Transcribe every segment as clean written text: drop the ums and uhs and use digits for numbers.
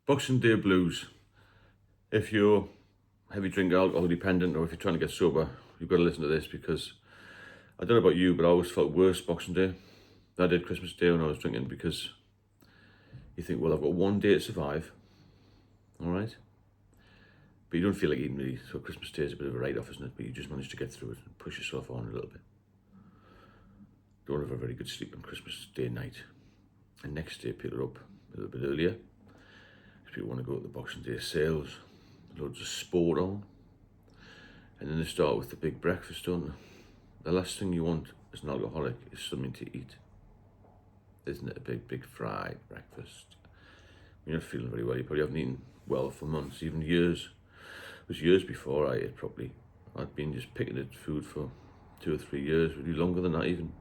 Boxing Day blues. If you're heavy drinker, alcohol dependent, or if you're trying to get sober, you've got to listen to this, because I don't know about you, but I always felt worse Boxing Day than I did Christmas Day when I was drinking, because you think, well, I've got one day to survive, all right? But you don't feel like eating really, so Christmas Day is a bit of a write-off, isn't it? But you just manage to get through it and push yourself on a little bit. Don't have a very good sleep on Christmas Day night. And next day, people are up a little bit earlier, because people want to go to the Boxing Day sales, loads of sport on. And then they start with the big breakfast, don't they? The last thing you want as an alcoholic is something to eat. Isn't it a big fried breakfast? You're not feeling very well. You probably haven't eaten well for months, even years. It was years before I ate properly. I'd been just picking at food for 2 or 3 years, really longer than that even.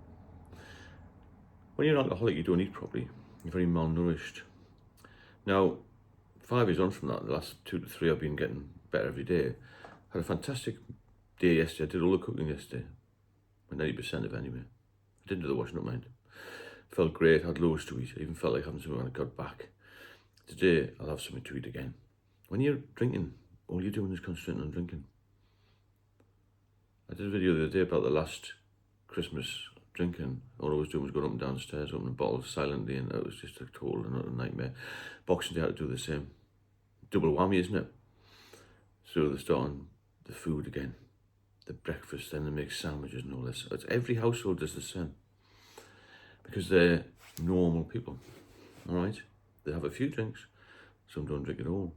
When you're an alcoholic, you don't eat properly. You're very malnourished. Now, 5 years on from that, the last 2 to 3, I've been getting better every day. Had a fantastic day yesterday. I did all the cooking yesterday. 90% of it anyway. I didn't do the washing up, mind. Felt great, had loads to eat. I even felt like having something when I got back. Today, I'll have something to eat again. When you're drinking, all you're doing is concentrating on drinking. I did a video the other day about the last Christmas drinking. All I was doing was going up and down the stairs, opening bottles silently, and it was just a total nightmare. Boxing Day, I had to do the same. Double whammy, isn't it? So they're starting the food again. The breakfast, then they make sandwiches and all this. Every household does the same, because they're normal people, all right? They have a few drinks, some don't drink at all,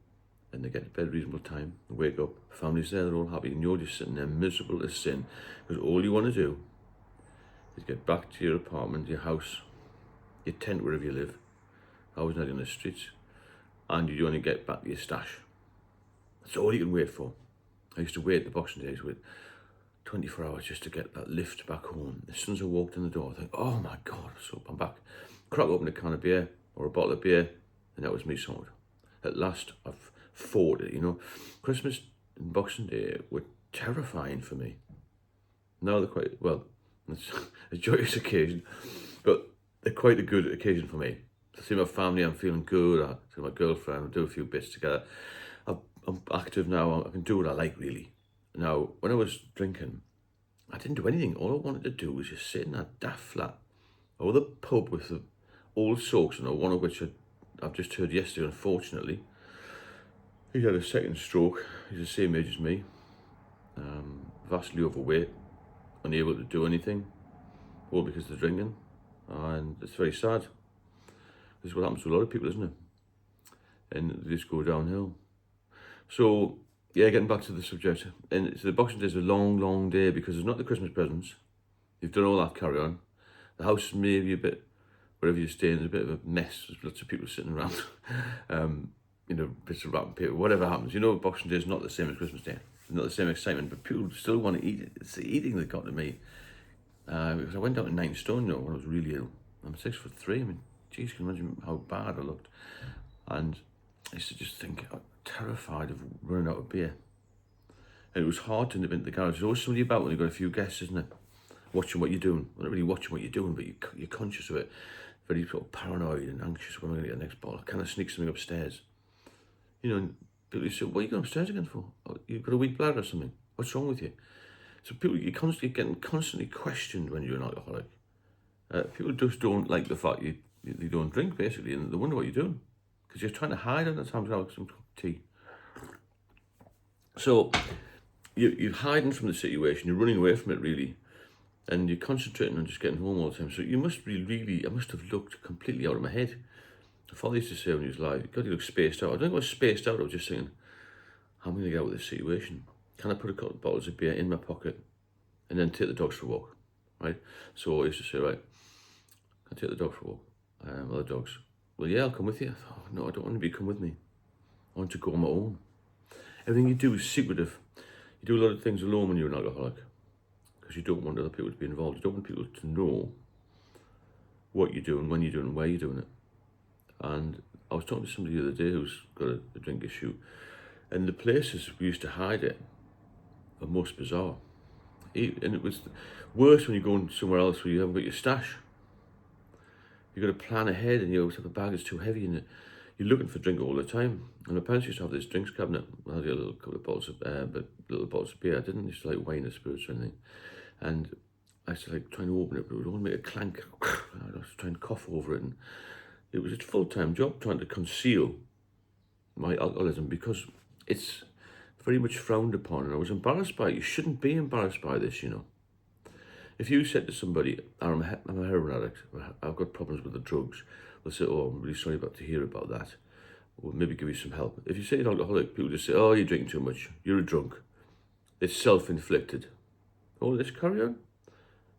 and they get to bed at a reasonable time, they wake up, family's there, they're all happy, and you're just sitting there miserable as sin, because all you want to do is get back to your apartment, your house, your tent, wherever you live. I was not in the streets, and you only get back to your stash. That's all you can wait for. I used to wait the Boxing Days with 24 hours just to get that lift back home. As soon as I walked in the door, I think, oh my God, so I'm back. Crack open a can of beer or a bottle of beer, and that was me sorted. At last, I've fought it, you know. Christmas and Boxing Day were terrifying for me. Now they're quite, well, it's a joyous occasion, but they're quite a good occasion for me. To see my family, I'm feeling good. I see my girlfriend, I do a few bits together. I'm active now, I can do what I like, really. Now, when I was drinking, I didn't do anything. All I wanted to do was just sit in that daft flat or the pub with the old soaks, one of which I've just heard yesterday, unfortunately. He's had a second stroke. He's the same age as me. Vastly overweight, unable to do anything, all because of the drinking. And it's very sad. This is what happens to a lot of people, isn't it? And they just go downhill. So, yeah, getting back to the subject. And so the Boxing Day is a long day, because there's not the Christmas presents. You've done all that carry on. The house is maybe a bit, wherever you're staying, is a bit of a mess. There's lots of people sitting around, bits of wrapping paper, whatever happens. You know, Boxing Day is not the same as Christmas Day. It's not the same excitement, but people still want to eat it. It's the eating that got to me. Because I went down to 9 stone, when I was really ill. I'm 6'3". I mean, geez, can you imagine how bad I looked? And I used to just think, I'm terrified of running out of beer. And it was hard to nip into the garage. There's always somebody about when you've got a few guests, isn't it? Watching what you're doing. Well, not really watching what you're doing, but you're conscious of it. Very sort of paranoid and anxious. When am I going to get the next bottle? I kind of sneak something upstairs. And people say, what are you going upstairs again for? Oh, you've got a weak bladder or something. What's wrong with you? So people, you're constantly questioned when you're an alcoholic. People just don't like the fact you don't drink, basically, and they wonder what you're doing, because you're trying to hide on the time to have some tea. So you're hiding from the situation, you're running away from it, really, and you're concentrating on just getting home all the time. So you must be I must have looked completely out of my head. My father used to say when he was alive, God, you look spaced out. I don't think I was spaced out, I was just thinking, how am I going to get out of this situation? Can I put a couple of bottles of beer in my pocket and then take the dogs for a walk, right? So I used to say, right, can I take the dog for a walk? Other dogs, well, yeah, I'll come with you. I thought, no, I don't want to come with me. I want to go on my own. Everything you do is secretive. You do a lot of things alone when you're an alcoholic, because you don't want other people to be involved. You don't want people to know what you're doing, when you're doing it, where you're doing it. And I was talking to somebody the other day who's got a drink issue, and the places we used to hide it are most bizarre. And it was worse when you're going somewhere else where you haven't got your stash. You've got to plan ahead, and you always have a bag that's too heavy, and you're looking for drink all the time. And my parents used to have this drinks cabinet. I had a little couple of bottles of beer. I didn't used to like wine or spirits or anything. And I used to like try and open it, but it would only make a clank. I was trying to cough over it, and it was a full-time job trying to conceal my alcoholism because it's very much frowned upon, and I was embarrassed by it. You shouldn't be embarrassed by this, you know. If you said to somebody, I'm a heroin addict, I've got problems with the drugs, they'll say, oh, I'm really sorry to hear about that. Or maybe give you some help. If you say you're an alcoholic, people just say, oh, you're drinking too much, you're a drunk. It's self-inflicted. Oh, let's carry on.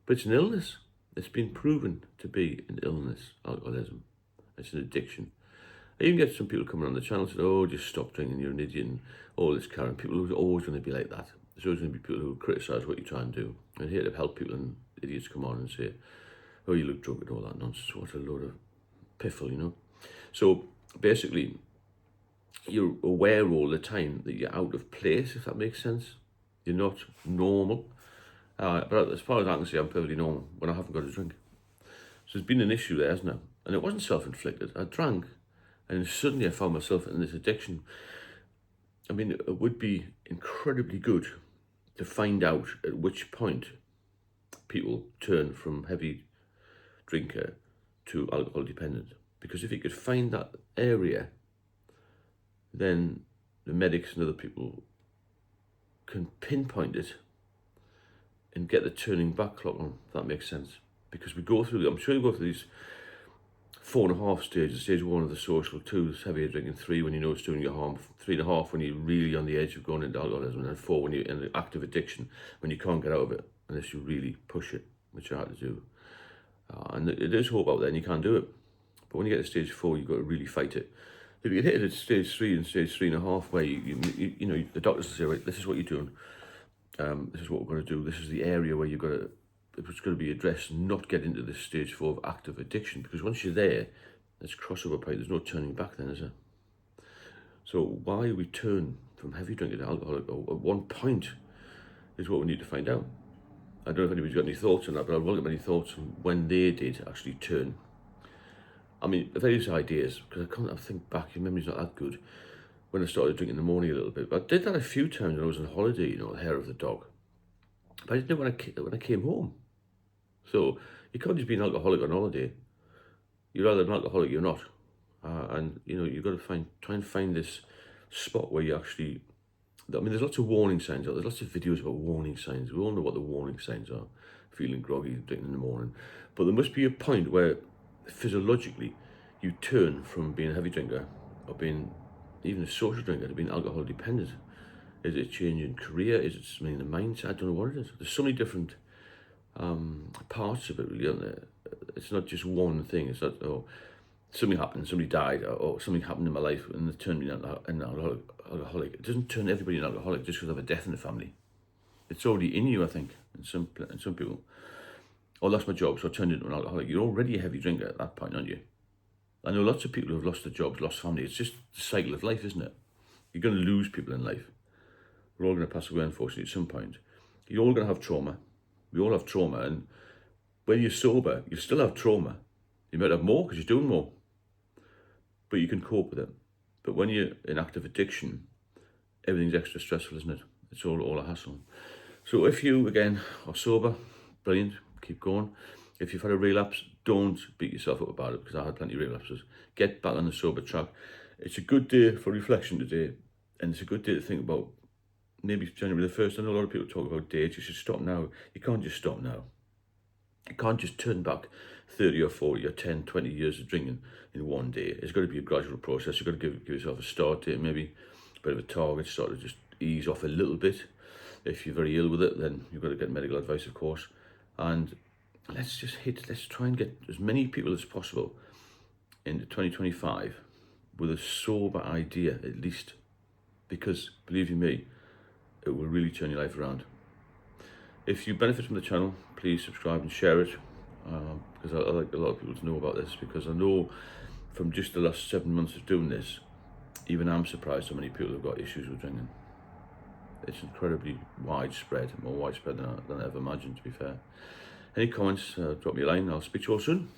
But it's an illness. It's been proven to be an illness, alcoholism. It's an addiction. I even get some people coming on the channel and say, oh, just stop drinking, you're an idiot, and all this kind of people who are always going to be like that. There's always going to be people who criticise what you try and do. And here to help people, and idiots come on and say, oh, you look drunk and all that nonsense. What a load of piffle, you know. So basically, you're aware all the time that you're out of place, if that makes sense. You're not normal. But as far as I can see, I'm perfectly normal when I haven't got a drink. So there's been an issue there, hasn't there? And it wasn't self-inflicted. I drank, and suddenly I found myself in this addiction. I mean, it would be incredibly good to find out at which point people turn from heavy drinker to alcohol dependent. Because if you could find that area, then the medics and other people can pinpoint it and get the turning back clock on, if that makes sense. Because we go through, I'm sure you go through these 4.5 stages. Stage 1 of the social, 2 is heavier drinking, 3 when you know it's doing you harm, 3.5 when you're really on the edge of going into alcoholism, and 4 when you're in the active addiction, when you can't get out of it unless you really push it, which I had to do. And there's hope out there, and you can't do it. But when you get to stage 4, you've got to really fight it. If you get hit at stage 3 and stage 3.5, where you know the doctors will say, right, this is what you're doing. This is what we're going to do. This is the area where you've got to, it's going to be addressed, and not get into this stage 4 of active addiction. Because once you're there, it's crossover point. There's no turning back then, is there? So why we turn from heavy drinking to alcoholic at one point is what we need to find out. I don't know if anybody's got any thoughts on that, but I welcome any thoughts on when they did actually turn. I mean, various ideas, because I think back, your memory's not that good, when I started drinking in the morning a little bit. But I did that a few times when I was on holiday, you know, the hair of the dog. But I didn't know when I came home. So you can't just be an alcoholic on holiday. You're either an alcoholic or you're not. And, you know, you've got to try and find this spot where you actually, I mean, there's lots of warning signs out there. There's lots of videos about warning signs. We all know what the warning signs are. Feeling groggy, drinking in the morning. But there must be a point where physiologically you turn from being a heavy drinker or being even a social drinker to being alcohol dependent. Is it a change in career? Is it something in the mindset? I don't know what it is. There's so many different parts of it, really, aren't there? It's not just one thing. It's not, oh, something happened, somebody died, or something happened in my life and it turned me into an alcoholic. It doesn't turn everybody into an alcoholic just because they have a death in the family. It's already in you, I think, in some people. Oh, lost my job, so I turned into an alcoholic. You're already a heavy drinker at that point, aren't you? I know lots of people who have lost their jobs, lost family. It's just the cycle of life, isn't it? You're going to lose people in life. We're all going to pass away, unfortunately, at some point. You're all going to have trauma. We all have trauma. And when you're sober, you still have trauma. You might have more because you're doing more. But you can cope with it. But when you're in active addiction, everything's extra stressful, isn't it? It's all a hassle. So if you, again, are sober, brilliant, keep going. If you've had a relapse, don't beat yourself up about it, because I had plenty of relapses. Get back on the sober track. It's a good day for reflection today, and it's a good day to think about maybe January the 1st. I know a lot of people talk about dates. You should stop now. You can't just stop now. You can't just turn back 30 or 40 or 10, 20 years of drinking in one day. It's got to be a gradual process. You've got to give yourself a start date, maybe a bit of a target, sort of just ease off a little bit. If you're very ill with it, then you've got to get medical advice, of course. And let's try and get as many people as possible into 2025 with a sober idea, at least. Because, believe you me, it will really turn your life around. If you benefit from the channel, please subscribe and share it, because I like a lot of people to know about this, because I know from just the last 7 months of doing this, even I'm surprised how many people have got issues with drinking. It's incredibly widespread, more widespread than I ever imagined, to be fair. Any comments, drop me a line. I'll speak to you all soon.